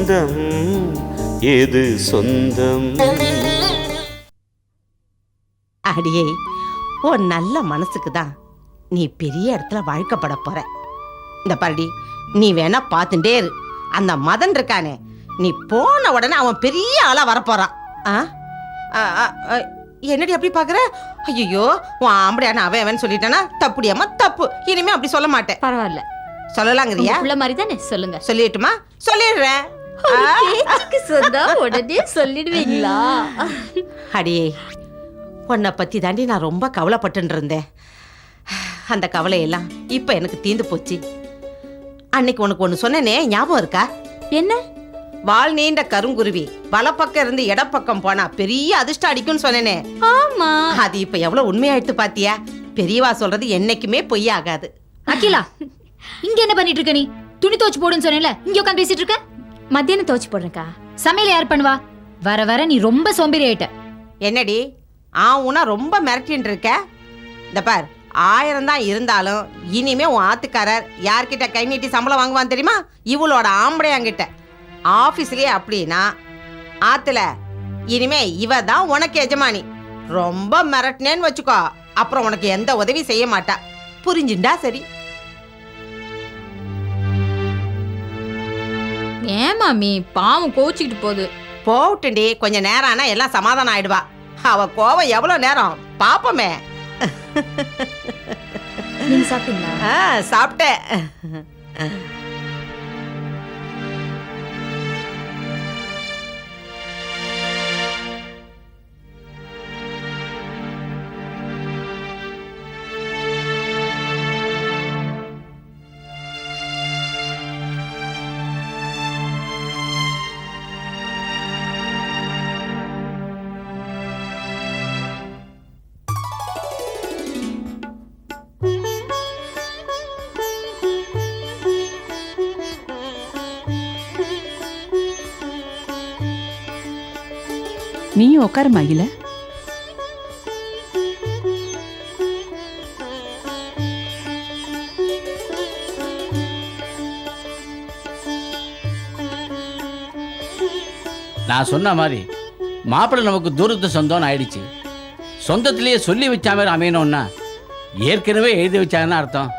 பந்தம் எது சொந்தம்? அடியே, உன் நல்ல மனசுக்கு தான் நீ பெரிய இடத்துல வாழ்க்கப்பட போற. இந்த பாருடி, நீ வேணா பார்த்துட்டே இரு. அந்த மதன் இருக்கானே, நீ போன உடனே அவன் பெரிய ஆளா வரப்போறான். என்னடி அப்படி பாக்குற? ஐயோ, உன் ஆம்படியான அவன் சொல்லிட்டானா தப்புடியாமா? தப்பு. இனிமே அப்படி சொல்ல மாட்டேன். பரவாயில்ல, சொல்லலாங்கிறியா? உள்ள மாதிரி தானே, சொல்லுங்க. சொல்லிட்டுமா? சொல்லிடுறேன். உடனே சொல்லிடுவீங்களா? அடியே, உன்னை பத்தி தாண்டி நான் ரொம்ப கவலைப்பட்டு இருந்தேன். அந்த கவலையெல்லாம் இப்ப எனக்கு தீந்து போச்சு. அன்னைக்கு உனக்கு ஒண்ணு சொன்னனே, ஞாபகம் இருக்கா? என்ன? வால் நீண்ட கருங்குருவி வலப்பக்கம் இருந்து இடப்பக்கம் போனா பெரிய அதிர்ஷ்டம் அடிக்கும்னு சொன்னனே. ஆமா, அது இப்ப எவ்வளவு உண்மையாயிடுத்து பாத்தியா? பெரியவா சொல்றது என்னைக்குமே பொய் ஆகாது. அகிலா, இங்க என்ன பண்ணிட்டு இருக்க? நீ துணி துவச்சு போடுன்னு சொன்னேல, இங்க உட்காந்து பேசிட்டு இருக்க. மத்தியானம் துவச்சு போடுறேன்க்கா. சமையல் யார் பண்ணுவா? வர வர நீ ரொம்ப சோம்பேறி ஆயிட்ட. என்னடி ஆவுனா ரொம்ப மிரட்டின்னு இருக்க? இந்த பார், 1000 தான் இருந்தாலும் இனிமே உன் ஆத்துக்காரர் யார்கிட்ட கை நீட்டி சம்பளம் வாங்குவான் தெரியுமா? இவளோட ஆம்படையாங்கிட்ட. ஆபீஸ்லயே அப்படின்னா ஆத்துல இனிமே இவ தான் உனக்கு எஜமானி. ரொம்ப மிரட்டினேன்னு வச்சுக்கோ, அப்புறம் உனக்கு எந்த உதவி செய்ய மாட்டா. புரிஞ்சுண்டா சரி? ஏன் மாமி, பாவம் கோச்சிக்கிட்டு போகுது. போட்டுண்டி, கொஞ்ச நேரம் ஆனா எல்லாம் சமாதானம் ஆயிடுவா. அவ கோவம் எவ்வளவு நேரம் பாப்போமே. நீங்க சாப்பிட்டீங்களா? சாப்பிட்டேன். நீயும் உட்காரு மகிழ. நான் சொன்ன மாதிரி மாப்பிள்ளை நமக்கு தூரத்து சொந்தம்னு ஆயிடுச்சு. சொந்தத்திலேயே சொல்லி வச்ச மாதிரி அமையணும்னா ஏற்கனவே எழுதி வச்சாங்கன்னு அர்த்தம்.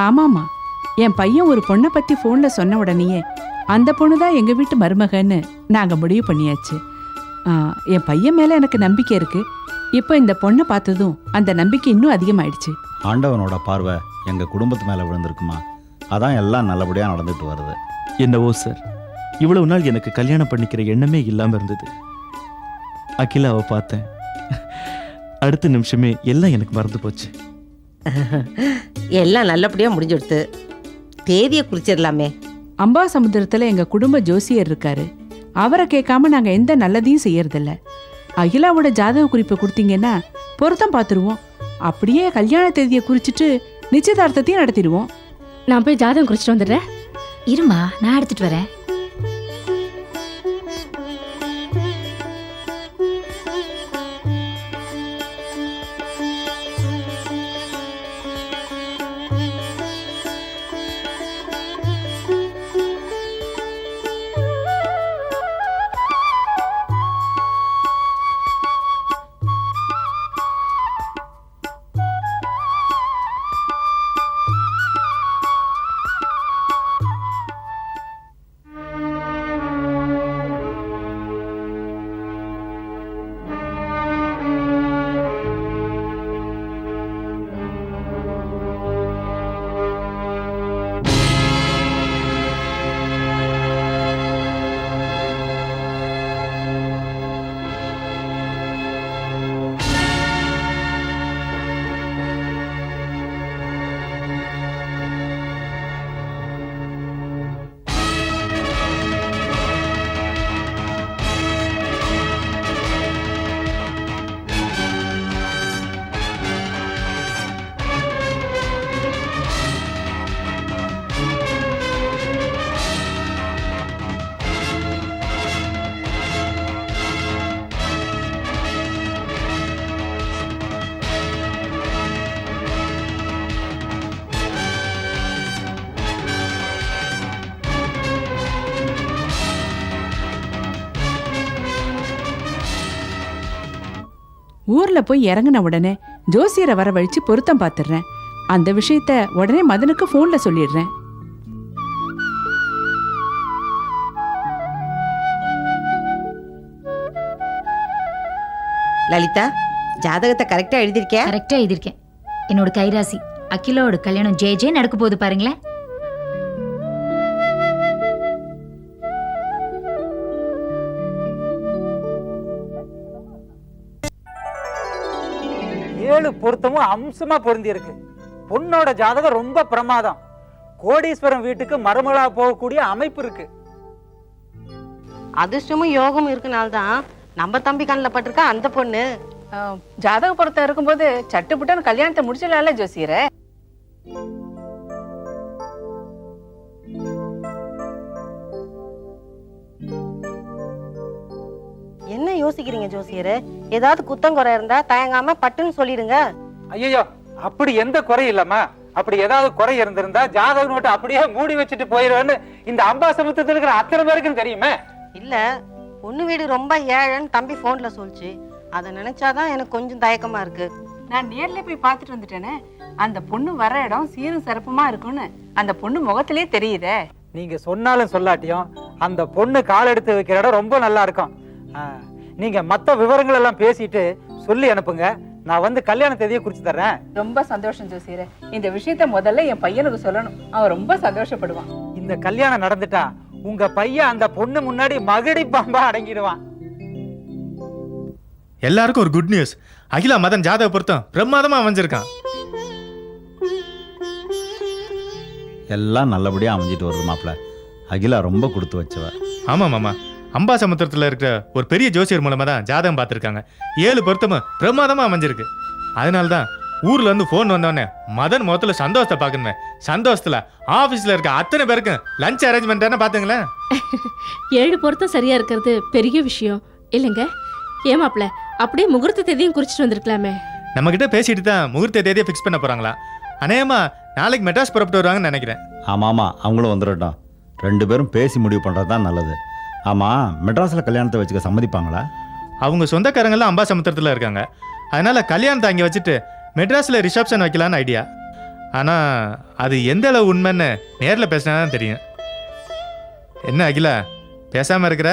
ஆமாமா, என் பையன் ஒரு பொண்ணை பத்தி போன்ல சொன்ன உடனேயே அந்த பொண்ணு தான் எங்க வீட்டு மருமகன்னு நாங்க முடிவு பண்ணியாச்சு. என் பையன் மேல எனக்கு நம்பிக்கை இருக்கு. இப்போ இந்த பொண்ணை பார்த்ததும் அந்த நம்பிக்கை இன்னும் அதிகமாயிடுச்சு. ஆண்டவனோட பார்வை எங்க குடும்பத்து மேல விழுந்திருக்குமா, அதான் எல்லாம் நல்லபடியா நடந்துட்டு வருது. என்னவோ சார், இவ்வளவு நாள் எனக்கு கல்யாணம் பண்ணிக்கிற எண்ணமே இல்லாம இருந்தது. அகிலாவை பார்த்தேன், அடுத்த நிமிஷமே எல்லாம் எனக்கு மறந்து போச்சு. எல்லாம் நல்லபடியா முடிஞ்சுடுத்து. தேதியை குறிச்சிடலாமே. அம்பாசமுத்திரத்துல எங்க குடும்ப ஜோசியர் இருக்காரு. அவரை கேட்காம நாங்க எந்த நல்லதையும் செய்யறதில்ல. அகிலாவோட ஜாதக குறிப்பை கொடுத்தீங்கன்னா பொருத்தம் பார்த்துருவோம். அப்படியே கல்யாண தேதியை குறிச்சிட்டு நிச்சயதார்த்தத்தையும் நடத்திடுவோம். நான் போய் ஜாதகம் குறிச்சிட்டு வந்துடுறேன். இருமா, நான் எடுத்துட்டு வரேன். ஊர்ல போய் இறங்கின உடனே ஜோசியரை வரவழைச்சு பொருத்தம் பார்த்துடுறேன். அந்த விஷயத்த உடனே மதனுக்கு போன்ல சொல்லிடுறேன். லலிதா, ஜாதகத்தை கரெக்டா எழுதிருக்கியா? கரெக்டா எழுதியிருக்கேன். என்னோட கைராசி அகிலாவோட கல்யாணம் ஜே நடக்க போகுது பாருங்களேன். ஏழு பொருத்தமும் அம்சமா பொருந்தி இருக்கு. பொண்ணோட ஜாதகம் ரொம்ப பிரமாதம். கோடீஸ்வரம் வீட்டுக்கு மருமகளா போகக்கூடிய அமைப்பு இருக்கு. அதிர்ஷ்டமும் யோகமும் இருக்கனால்தான் நம்ம தம்பி கண்ணில் பட்டிருக்கா அந்த பொண்ணு. ஜாதக பொருத்தம் இருக்கும்போது சட்டுப்புட்டான்னு கல்யாணத்தை முடிச்சிடலாம்ல ஜோசியரே. என்ன யோசிக்கிறீங்க ஜோசியரே? ஏதாவது குத்தம் குறை இருந்தா தயங்காம பட்டுன்னு சொல்லிடுங்க. ஐயோ, அப்படி எந்த குறை இல்லம்மா. அப்படி ஏதாவது குறை இருந்திருந்தா ஜாதக நோட்டு அப்படியே மூடி வச்சுட்டு போயிடுவேன்னு இந்த அம்பாசமுத்திரத்தில் இருக்கிற அத்தனை பேருக்கும் தெரியுமே. இல்ல, பொண்ணு வீடு ரொம்ப ஏழைன்னு தம்பி போன்ல சொல்லிச்சு. அதை நினைச்சாதான் எனக்கு கொஞ்சம் தயக்கமா இருக்கு. நான் நேர்ல போய் பார்த்துட்டு வந்துட்டேனே. அந்த பொண்ணு வர இடம் சீரும் சிறப்புமா இருக்கும்னு அந்த பொண்ணு முகத்திலே தெரியுதே. நீங்க சொன்னாலும் சொல்லாட்டியும் அந்த பொண்ணு கால் எடுத்து வைக்கிற இடம் ரொம்ப நல்லா இருக்கும். நீங்க மத்த விவரங்கள் எல்லாம் பேசிட்டு சொல்லி அனுப்புங்க. நான் வந்து கல்யாண தேதியை குறிச்சு தர்றேன். ரொம்ப சந்தோஷம் ஜோசியரே. இந்த விஷயத்த முதல்ல என் பையனுக்கு சொல்லணும். அவன் ரொம்ப சந்தோஷப்படுவான். இந்த கல்யாணம் நடந்துட்டா உங்க பையன் அந்த பொண்ணு முன்னாடி மகிடி பாம்பா அடங்கிடுவான். எல்லாருக்கும் ஒரு குட் நியூஸ். அகிலா மதன் ஜாதக பொருத்தம் பிரமாதமா அமைஞ்சிருக்கான். எல்லாம் நல்லபடியாக அமைஞ்சிட்டு வருது மாப்பிள்ள. அகிலா ரொம்ப கொடுத்து வச்சவ. ஆமா மாமா, அம்பாசமுத்திரத்தில் இருக்கிற ஒரு பெரிய ஜோசியர் மூலமா தான் ஜாதகம் பார்த்துருக்காங்க. 7 பொருத்தமும் பிரமாதமா அமைஞ்சிருக்கு. அதனால தான் ஊர்ல இருந்து போன் வந்தோடனே மதன் முகத்துல சந்தோஷத்தை பார்க்கணுமே. சந்தோஷத்துல ஆபீஸ்ல இருக்க அத்தனை பேருக்கும் லஞ்ச் அரேஞ்ச்மெண்ட் தானே பாத்துங்களேன். 7 பொருத்தம் சரியா இருக்கிறது பெரிய விஷயம் இல்லைங்க. ஏமாப்ல அப்படியே முகூர்த்த தேதியும் குறிச்சிட்டு வந்திருக்கலாமே. நம்ம கிட்ட பேசிட்டு தான் முகூர்த்த தேதியை ஃபிக்ஸ் பண்ண போறாங்களா? அநேகமா நாளைக்கு மெட்ராஸ் புறப்பட்டு வருவாங்கன்னு நினைக்கிறேன். ஆமாம், அவங்களும் வந்துடட்டும். 2 பேரும் பேசி முடிவு பண்ணுறது தான் நல்லது. ஆமாம், மெட்ராஸில் கல்யாணத்தை வச்சுக்க சம்மதிப்பாங்களா? அவங்க சொந்தக்காரங்கெல்லாம் அம்பாசமுத்திரத்தில் இருக்காங்க. அதனால கல்யாணத்தை அங்கே வச்சுட்டு மெட்ராஸில் ரிசப்ஷன் வைக்கலான்னு ஐடியா. ஆனால் அது எந்த அளவு உண்மைன்னு நேரில் பேசினா தான் தெரியும். என்ன அகிலா, பேசாமல் இருக்கிற?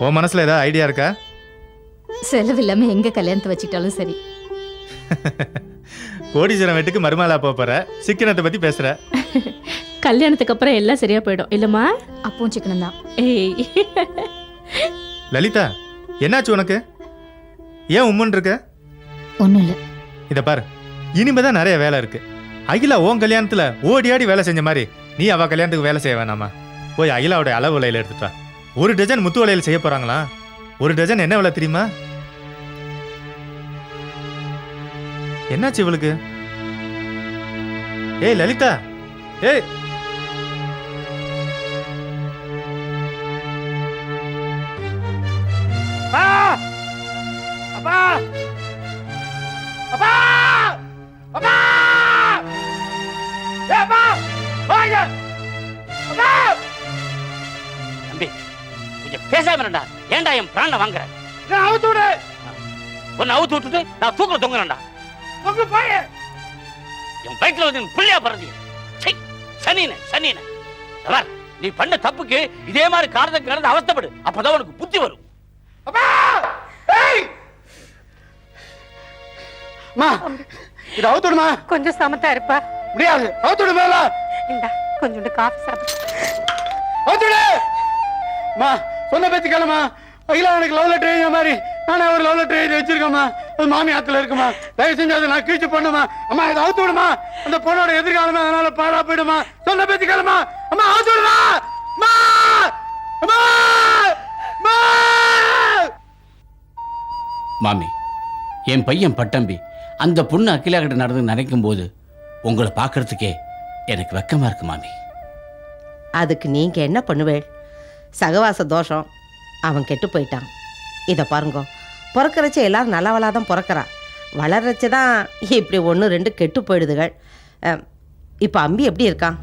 உன் மனசில் ஏதாவது ஐடியா இருக்கா? செலவு இல்லாம எங்க கல்யாணத்தை வச்சுக்கிட்டாலும் சரி. கோடீஸ்வரம் வீட்டுக்கு மருமகளா போற சிக்கனத்தை பத்தி பேசுற. கல்யாணத்துக்கு அப்புறம் எல்லாம் சரியா போயிடும் இல்லம்மா? அப்பவும் சிக்கனம் தான். ஏய் லலிதா, என்னாச்சு உனக்கு? ஏன் உம்முன்னு இருக்க? ஒண்ணும் இல்ல. இத பாரு, இனிமேதான் நிறைய வேலை இருக்கு. அகிலா உன் கல்யாணத்துல ஓடி ஆடி வேலை செஞ்ச மாதிரி நீ அவ கல்யாணத்துக்கு வேலை செய்ய வேணாமா? போய் அகிலாவோட அளவு விலையில எடுத்துட்டா. 1 டஜன் முத்து வளையல் செய்ய போறாங்களா? 1 டஜன் என்ன விலை தெரியுமா? என்னாச்சு இவளுக்கு? ஏய் லலிதா, ஏய் அப்பா, அப்பா, அப்பா, அப்பா, வாங்க, அப்பா. தம்பி கொஞ்சம் பேசாம இருந்தா ஏன்டா என் பிராண வாங்குற? நான் அவுத்து விடு. உன்னை அவுத்து விட்டுட்டு நான் தூக்கல தொங்குறேன்டா. உங்க போய் என் வயிற்றுல வந்து பிள்ளையா பிறந்தீங்க. சனீன நீ பண்ண தப்புக்கு இதே மாதிரி காரணத்தை கடந்து அவஸ்தைப்படு. அப்பதான் உனக்கு புத்தி வரும். அப்பா, ஏய் மா, இது அவுத்து விடுமா. கொஞ்சம் சமத்தா இருப்பா. முடியாது, அவுத்து விடு. மேல இந்தா கொஞ்சோண்டு காஃபி சாப்பிடு. அவுத்து விடு. மா, சொன்ன பேச்சு கேளுமா. அகிலா எனக்கு லவ் லெட்டர் எழுதிய மாதிரி நானே ஒரு லவ் லெட்டர் எழுதி வச்சிருக்கேம்மா. அது மாமி ஆத்துல இருக்குமா. தயவு செஞ்சு அதை நான் கீழ்ச்சி பண்ணுமா. அம்மா இதை அவுத்து விடுமா. அந்த பொண்ணோட எதிர்காலமே அதனால பாழா போயிடுமா. சொன்ன பேச்சு கேளுமா. அம்மா அவுத்து விடுமா. அம்மா, அம்மா, அம்மா. மாமி, என் பையன் பட்டம்பி அந்த பொண்ணு அகிலா கிட்ட நடந்து நினைக்கும் போது உங்களை பார்க்கறதுக்கே எனக்கு வெக்கமா இருக்கு மாமி. அதுக்கு நீங்க என்ன பண்ணுவேள்? சகவாச தோஷம். அவன் கெட்டு போயிட்டான். இதை பாருங்க, பிறக்கிறச்ச எல்லாரும் நல்லவளாக தான் பிறக்கிறா. வளர்றச்ச தான் இப்படி 1 2 கெட்டு போயிடுதுகள். இப்போ அம்பி எப்படி இருக்கான்?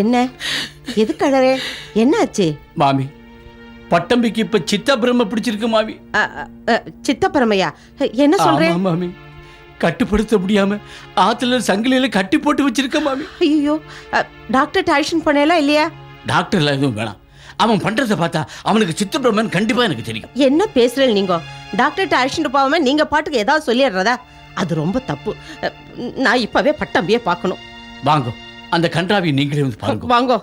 என்ன எதுக்கு அழறே? என்னாச்சு? மாமி, பட்டம்பிக்கு இப்ப சித்த பிரம்ம பிடிச்சிருக்கு மாமி. சித்தப்பரமையா என்ன சொல்றேன்? ஆமா மாமி, கட்டுப்படுத்த முடியாம ஆத்துல சங்கிலியில கட்டி போட்டு வச்சிருக்க மாமி. ஐயோ, டாக்டர் டைஷன் பண்ணல இல்லையா? டாக்டர்ல எதுவும் வேணாம், அவன் பண்றதை பார்த்தா அவனுக்கு சித்த பிரம்மன் கண்டிப்பா எனக்கு தெரியும். என்ன பேசுறேன் நீங்க? டாக்டர் அழைச்சிட்டு போகாம நீங்க பாட்டுக்கு ஏதாவது சொல்லிடுறதா? அது ரொம்ப தப்பு. நான் இப்பவே பட்டம்பியே பார்க்கணும். வாங்கோ, அந்த கன்றாவி நீங்களே வந்து பாருங்க. வாங்கோ.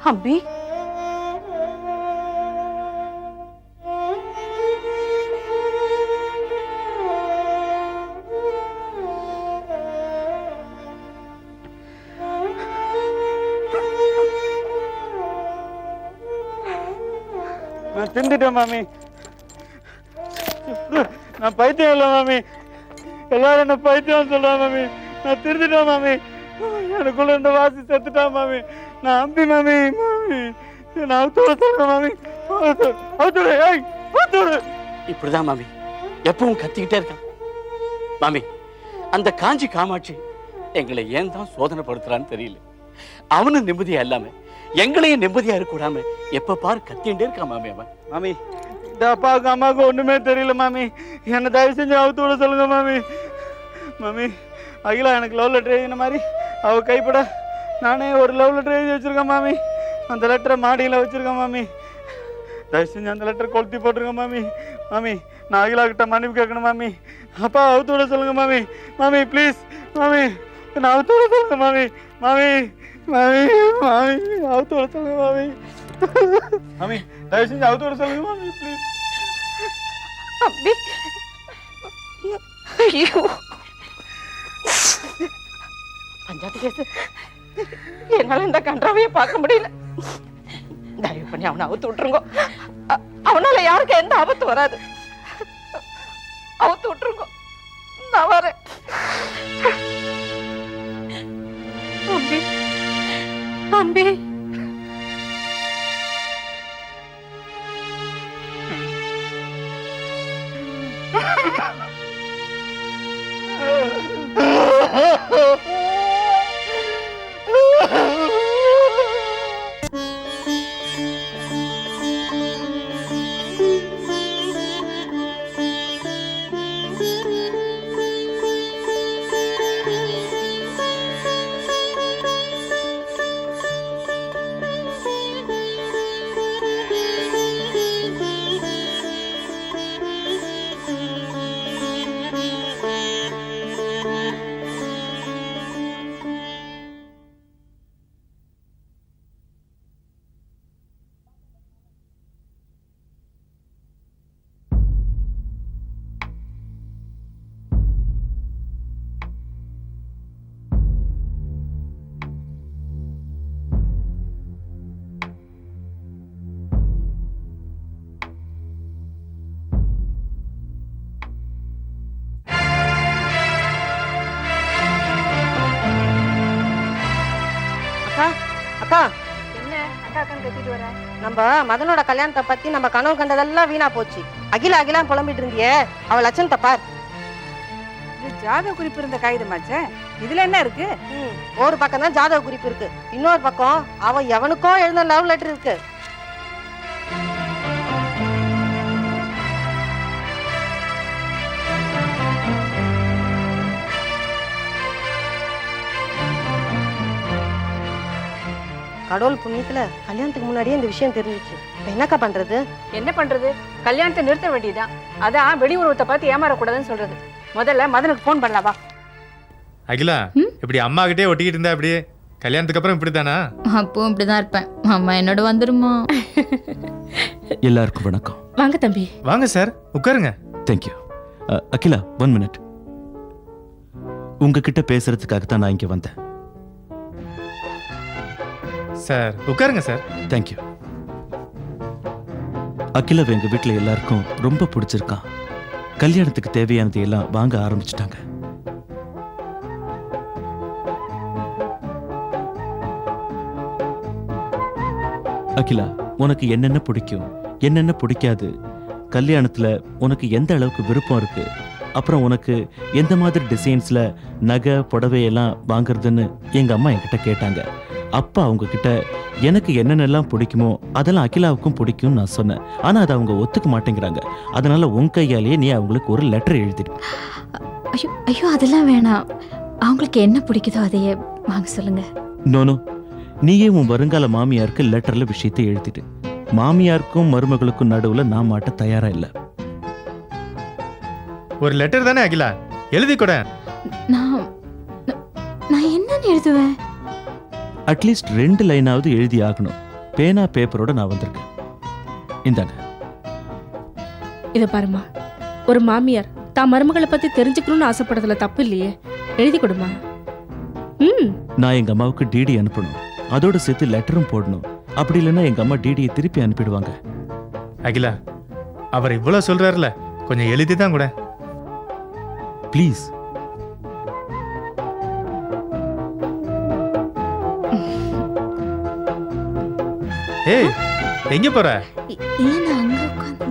அம்பி, நான் திண்டுட்டேன் மாமி. நான் பைத்தியம் இல்லை மாமி, எல்லாரும் என்ன பைத்தியம் சொல்றான் மாமி. நான் திருந்துட்டேன் மாமி, எனக்குள்ள இந்த வாசி செத்துட்டான் மாமி. நான் அம்பி மாமி. மாமி நான் அவுத்தோட சொல்றேன் மாமி. அவுத்தோட இப்படிதான் மாமி எப்பவும் கத்திக்கிட்டே இருக்கான். மாமி, அந்த காஞ்சி காமாட்சி எங்களை ஏன் தான் சோதனைப்படுத்துறான்னு தெரியல. அவனும் நிம்மதியா இல்லாம எங்களையும் நிம்மதியா இருக்க கூடாம எப்ப பாரு கத்திண்டே இருக்கான் மாமி. அவன் மாமி, இந்த அப்பாவுக்கு அம்மாவுக்கு ஒண்ணுமே தெரியல மாமி. என்ன தயவு செஞ்சு அவுத்து விட சொல்லுங்க மாமி. மாமி, அகிலா எனக்கு லவ் லெட்டர் எழுதின மாதிரி அவ கைப்பட நானே ஒரு லவ் லெட்டர் எழுதி வச்சிருக்கேன் மாமி. அந்த லெட்டரை மாடியில் வச்சிருக்கேன் மாமி. தயவு செஞ்சு அந்த லெட்டர் கொளுத்தி போட்டுருங்க மாமி. மாமி, நான் அகிலா கிட்ட மன்னிப்பு கேட்கணும் மாமி. அப்பா அவுத்து விட சொல்லுங்க மாமி. மாமி ப்ளீஸ் மாமி, நான் அவுத்து விட சொல்லுங்க மாமி. மாமி மாமி மாமி அவுத்து விட சொல்லுங்க மாமி. மாமி தயவு செஞ்சு அவுத்து விட சொல்லுங்க மாமி ப்ளீஸ். அம்பி, ஐயோ, பஞ்சாயத்து கேஸ். என்னால இந்த கன்றாவையே பார்க்க முடியல. தயவு பண்ணி அவனை அவுத்து விட்டுருங்க. அவனால யாருக்கு எந்த ஆபத்து வராது. அவுத்து விட்டுருங்க. நான் வரேன். அம்பி, அம்பி. அக்கா, என்ன அக்கா அக்கான்னு கத்திட்டு வர? நம்ம மதனோட கல்யாணத்தை பத்தி நம்ம கனவு கண்டதெல்லாம் வீணா போச்சு. அகிலா புலம்பிட்டு இருந்தியே, அவ லட்சணத்தை பார். இது ஜாதக குறிப்பு இருந்த காகிதமாச்சே, இதுல என்ன இருக்கு? ஒரு பக்கம் தான் ஜாதக குறிப்பு இருக்கு, இன்னொரு பக்கம் அவ எவனுக்கோ எழுந்த லவ் லெட்டர் இருக்கு. கடவுள் புண்ணியத்துல கல்யாணத்துக்கு முன்னாடியே இந்த விஷயம் தெரிஞ்சிச்சு. இப்ப என்னக்கா பண்றது? என்ன பண்றது? கல்யாணத்தை நிறுத்த வேண்டியதுதான். அதான் வெளி உருவத்தை பார்த்து ஏமாறக்கூடாதுன்னு சொல்றது. முதல்ல மதனுக்கு போன் பண்ணலாவா? அகிலா, இப்படி அம்மா கிட்டே ஒட்டிக்கிட்டு இருந்தா அப்படியே கல்யாணத்துக்கு அப்புறம் இப்படித்தானா? அப்பவும் இப்படிதான் இருப்பேன். அம்மா என்னோட வந்துருமா? எல்லாருக்கும் வணக்கம். வாங்க தம்பி. வாங்க சார், உட்காருங்க. தேங்க்யூ. அகிலா, 1 minute. உங்ககிட்ட பேசுறதுக்காக தான் நான் இங்க வந்தேன். சார் உட்காருங்க சார். தேங்க்யூ. அகிலாவை எங்க வீட்டுல எல்லாருக்கும் ரொம்ப பிடிச்சிருக்கான். கல்யாணத்துக்கு தேவையானது எல்லாம் வாங்க ஆரம்பிச்சிட்டாங்க. அகிலா, உனக்கு என்னென்ன பிடிக்கும் என்னென்ன பிடிக்காது கல்யாணத்துல உனக்கு எந்த அளவுக்கு விருப்பம் இருக்கு, அப்புறம் உனக்கு எந்த மாதிரி டிசைன்ஸ்ல நகை புடவையெல்லாம் வாங்குறதுன்னு எங்க அம்மா என்கிட்ட கேட்டாங்க. அப்பா அவங்க கிட்ட எனக்கு என்னென்னலாம் பிடிக்குமோ அதெல்லாம் அகிலாவுக்கும் பிடிக்கும்னு நான் சொன்னேன். ஆனா அதை அவங்க ஒத்துக்க மாட்டேங்கிறாங்க. அதனால உன் கையாலேயே நீ அவங்களுக்கு ஒரு லெட்டர் எழுதிடு. ஐயோ ஐயோ அதெல்லாம் வேணாம். அவங்களுக்கு என்ன பிடிக்குதோ அதையே வாங்க சொல்லுங்க. நோனோ, நீயே உன் வருங்கால மாமியாருக்கு லெட்டர்ல விஷயத்தை எழுதிட்டு. மாமியாருக்கும் மருமகளுக்கும் நடுவுல நான் மாட்ட தயாரா இல்ல. ஒரு லெட்டர் தானே அகிலா, எழுதி கூட. நான் நான் என்னன்னு எழுதுவேன்? அட்லீஸ்ட் 2 லைனாவது எழுதி ஆகணும். பேனா பேப்பரோட நான் வந்திருக்கேன். இந்தாங்க. இதை பாருமா, ஒரு மாமியார் தான் மருமகளை பத்தி தெரிஞ்சுக்கணும்னு ஆசைப்படுறதுல தப்பு இல்லையே, எழுதி கொடுமா. நான் எங்க அம்மாவுக்கு டிடி அனுப்பணும், அதோட சேர்த்து லெட்டரும் போடணும். அப்படி இல்லைன்னா எங்க அம்மா டிடியை திருப்பி அனுப்பிடுவாங்க. அகிலா, அவர் இவ்வளவு சொல்றாருல, கொஞ்சம் எழுதி தான் கூட. ப்ளீஸ். ஏய், எங்க போற? இல்ல நான் அங்க உட்கார்ந்து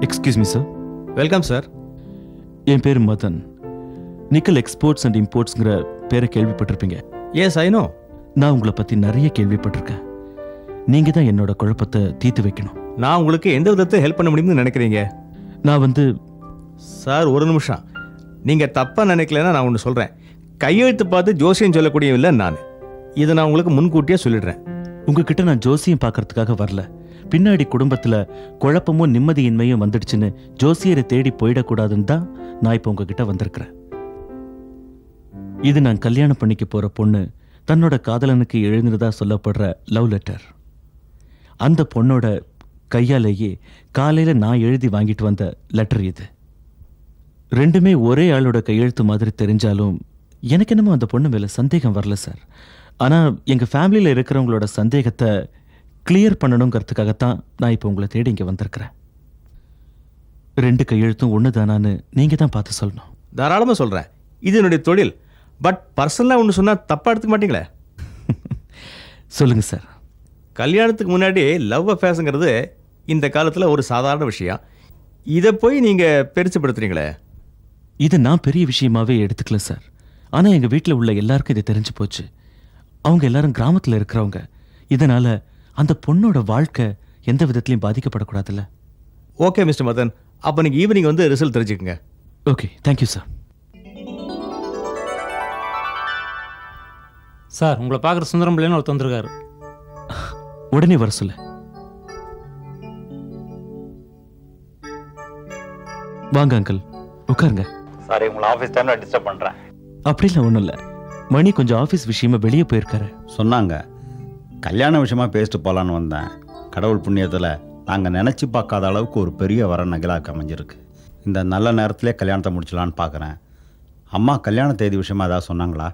excuse me sir. Welcome sir. என் பேர் மதன். நிக்கல் எக்ஸ்போர்ட்ஸ் அண்ட் இம்போர்ட்ஸ்ங்கிற பேரை கேள்விப்பட்டிருப்பீங்க. Yes I know. நான் உங்களை பத்தி நிறைய கேள்விப்பட்டிருக்கேன். நீங்க தான் என்னோட குழப்பத்தை தீர்த்து வைக்கணும். நான் உங்களுக்கு எந்த விதத்தை ஹெல்ப் பண்ண முடியும்னு நினைக்கிறீங்க? நான் வந்து சார் ஒரு நிமிஷம், நீங்க தப்பா நினைக்கலன்னா நான் ஒன்று சொல்றேன். கையெழுத்து பார்த்து ஜோசியம் சொல்லக்கூடிய இல்லை நான். இதை நான் உங்களுக்கு முன்கூட்டியே சொல்லிடுறேன். உங்ககிட்ட நான் ஜோசியம் பார்க்கறதுக்காக வரல. பின்னாடி குடும்பத்துல குழப்பமும் நிம்மதியின்மையும் வந்துடுச்சுன்னு ஜோசியரை தேடி போயிடக்கூடாதுன்னு தான் நான் இப்போ உங்ககிட்ட வந்திருக்கிறேன். இது நான் கல்யாணம் பண்ணிக்க போற பொண்ணு தன்னோட காதலனுக்கு எழுந்ததா சொல்லப்படுற லவ் லெட்டர். அந்த பொண்ணோட கையாலேயே காலையில நான் எழுதி வாங்கிட்டு வந்த லெட்டர் இது. ரெண்டுமே ஒரே ஆளோட கையெழுத்து மாதிரி தெரிஞ்சாலும் எனக்கு என்னமோ அந்த பொண்ணு மேல சந்தேகம் வரல சார். ஆனா எங்க ஃபேமிலியில இருக்கிறவங்களோட சந்தேகத்தை கிளியர் பண்ணணுங்கிறதுக்காகத்தான் நான் இப்போ உங்களை தேடி இங்கே வந்திருக்கிறேன். 2 கையெழுத்தும் ஒன்று தானான்னு நீங்க தான் பார்த்து சொல்லணும். தாராளமாக சொல்கிறேன். இது என்னுடைய தொழில். பட் பர்சனலாக ஒன்று சொன்னால் தப்பாக எடுத்துக்க மாட்டீங்களே? சொல்லுங்க சார். கல்யாணத்துக்கு முன்னாடி லவ் அஃபேர்ஸுங்கிறது இந்த காலத்தில் ஒரு சாதாரண விஷயம். இதை போய் நீங்கள் பெருசுப்படுத்துறீங்களே. இதை நான் பெரிய விஷயமாவே எடுத்துக்கல சார். ஆனால் எங்கள் வீட்டில் உள்ள எல்லாருக்கும் இது தெரிஞ்சு போச்சு. அவங்க எல்லாரும் கிராமத்தில் இருக்கிறவங்க. இதனால அந்த பொண்ணோட வாழ்க்கை எந்த விதத்திலையும் பாதிக்கப்படக்கூடாதுல்ல. ஓகே மிஸ்டர் மதன், அப்போ நீங்கள் ஈவினிங் வந்து ரிசல்ட் தெரிஞ்சுக்கங்க. Okay, thank you sir. சார், உங்களை பார்க்குற சுந்தரம் பிள்ளைன்னு ஒருத்தர் வந்திருக்காரு. உடனே வர சொல்ல. வாங்க அங்கிள், உட்காருங்க. சாரி, உங்களை ஆஃபீஸ் டைமில் டிஸ்டர்ப் பண்ணுறேன். அப்படிலாம் ஒன்றும் இல்லை. மணி கொஞ்சம் ஆஃபீஸ் விஷயமா வெளியே போயிருக்காரு. சொன்னாங்க, கல்யாண விஷயமா பேசிட்டு போகலான்னு வந்தேன். கடவுள் புண்ணியத்தில் நாங்கள் நினச்சி பார்க்காத அளவுக்கு ஒரு பெரிய வரன் அகிலாவுக்கு அமைஞ்சிருக்கு. இந்த நல்ல நேரத்திலே கல்யாணத்தை முடிச்சலான்னு பார்க்குறேன். அம்மா கல்யாண தேதி விஷயமா ஏதாவது சொன்னாங்களா?